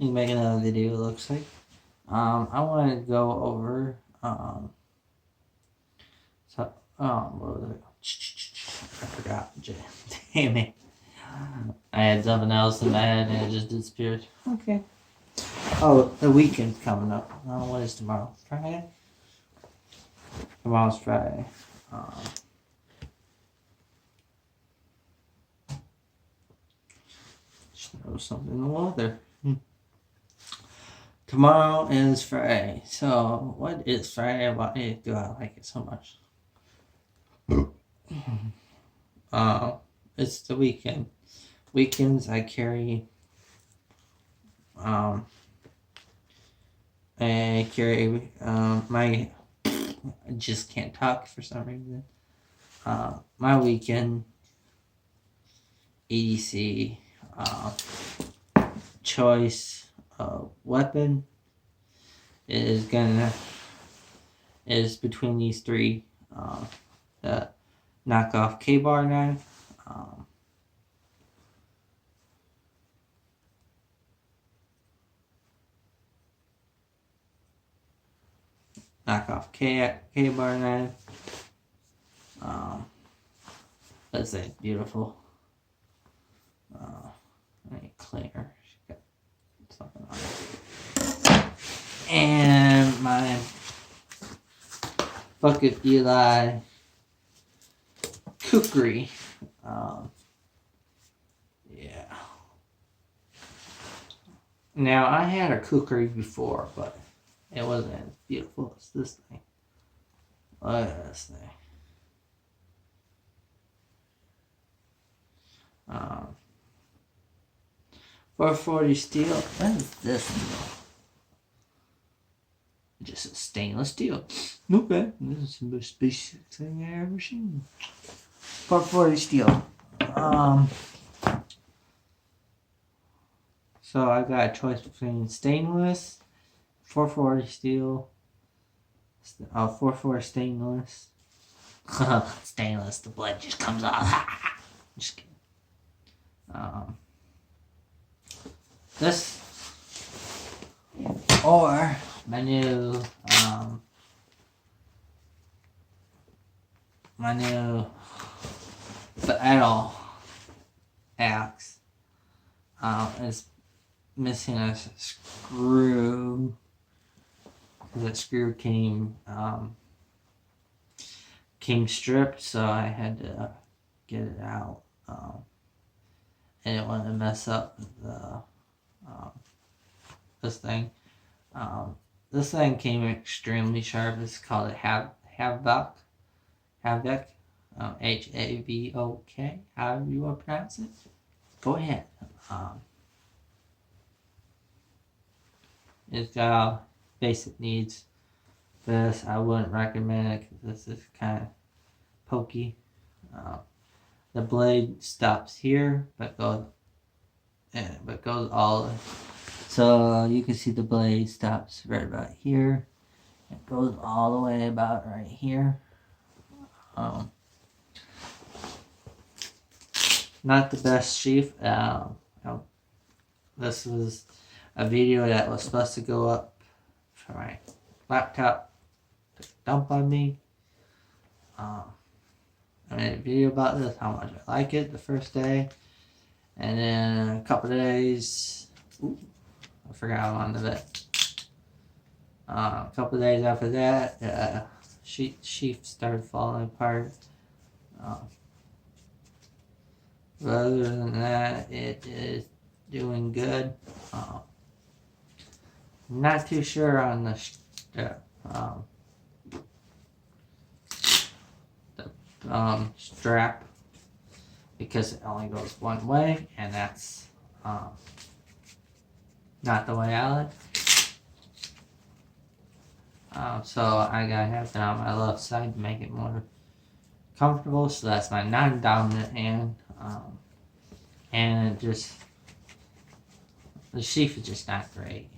You make another video, it looks like. I want to go over, what was it? I forgot. Damn it. I had something else in my head and it just disappeared. Okay. Oh, the weekend's coming up. What is tomorrow? Friday? Tomorrow's Friday. There was something in the water. Tomorrow is Friday. So, what is Friday? Why do I like it so much? It's the weekend. Weekends I carry. I carry my. I just can't talk for some reason. My weekend EDC choice weapon is between these three. The knockoff K-bar knife. Knockoff K-bar knife. That's it. Beautiful. Clear. She got something on it. And my Bucket Eli Kukri. Yeah. Now I had a Kukri before, but it wasn't as beautiful as this thing. Look at this thing. 440 steel. What is this steel? Just a stainless steel. Okay, this is the most basic thing I ever seen. 440 steel. So I got a choice between stainless, 440 steel, 440 stainless. Stainless, the blood just comes off. Just kidding. This or my new battle axe is missing a screw. That screw came stripped, so I had to get it out. And it wanted to mess up the this thing. This thing came extremely sharp. It's called a Havok. Havok. However you want to pronounce it. Go ahead. It's got all basic needs. This I wouldn't recommend it because this is kind of pokey. The blade stops here, but goes all. So you can see the blade stops right about here. It goes all the way about right here. Not the best sheath. This was a video that was supposed to go up for my laptop to dump on me. I made a video about this, how much I like it the first day. And then a couple of days, I forgot on the bit. A couple of days after that, sheath started falling apart. But other than that, it is doing good. Not too sure on the strap because it only goes one way, and that's not the way I like. So I gotta have that on my left side to make it more comfortable. So that's my non-dominant hand, and it just the sheath is just not great.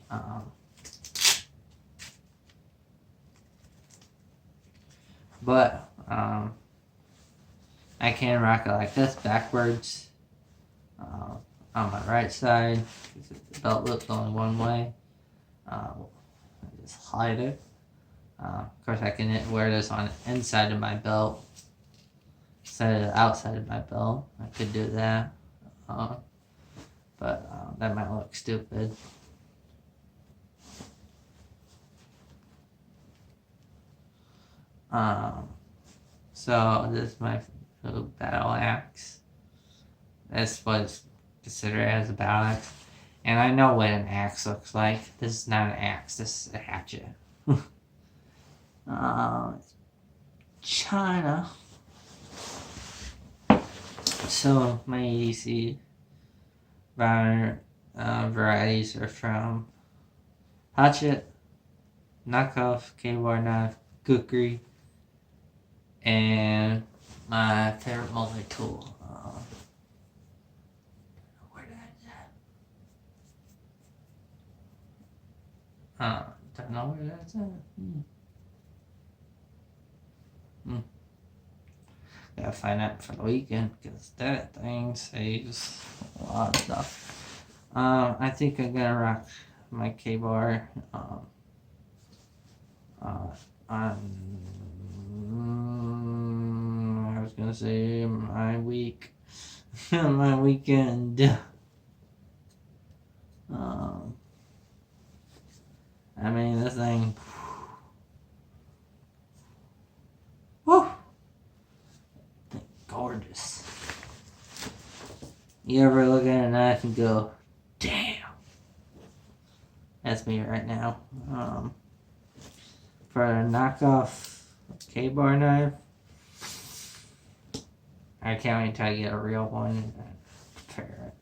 But I can rock it like this backwards. on my right side. The belt loop's only one way. I just hide it. Of course, I can wear this on the inside of my belt instead of the outside of my belt. I could do that. But that might look stupid. So this is my battle axe. This was considered as a battle axe. And I know what an axe looks like. This is not an axe, this is a hatchet. China. So my EDC varieties are from hatchet, knockoff, keyboard knife, kukri, and my favorite multi-tool. Where did I don't know where that's at. Gotta find out for the weekend because that thing saves a lot of stuff. I think I'm gonna rock my K-bar on I was gonna say my week my weekend. I mean this thing. Woo! Gorgeous. You ever look at a knife and go, damn? That's me right now. For a knockoff K-bar knife, I can't wait till I get a real one and compare it.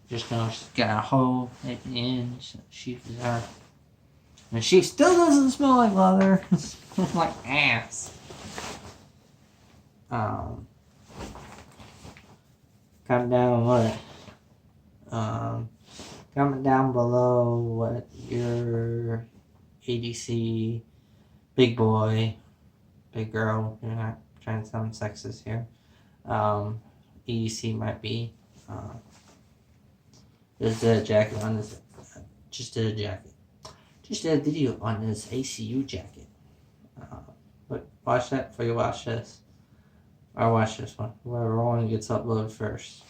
Just gonna get a hole at the end, so sheath is out. And she still doesn't smell like leather. It smells like ass. Comment down what? Comment down below what your ADC, big boy, big girl. You're not trying to sound sexist here. ADC might be. Just did a jacket on this. Just did a jacket. Just did a video on this ACU jacket. But watch that before you watch this. Or watch this one. Whoever one gets uploaded first.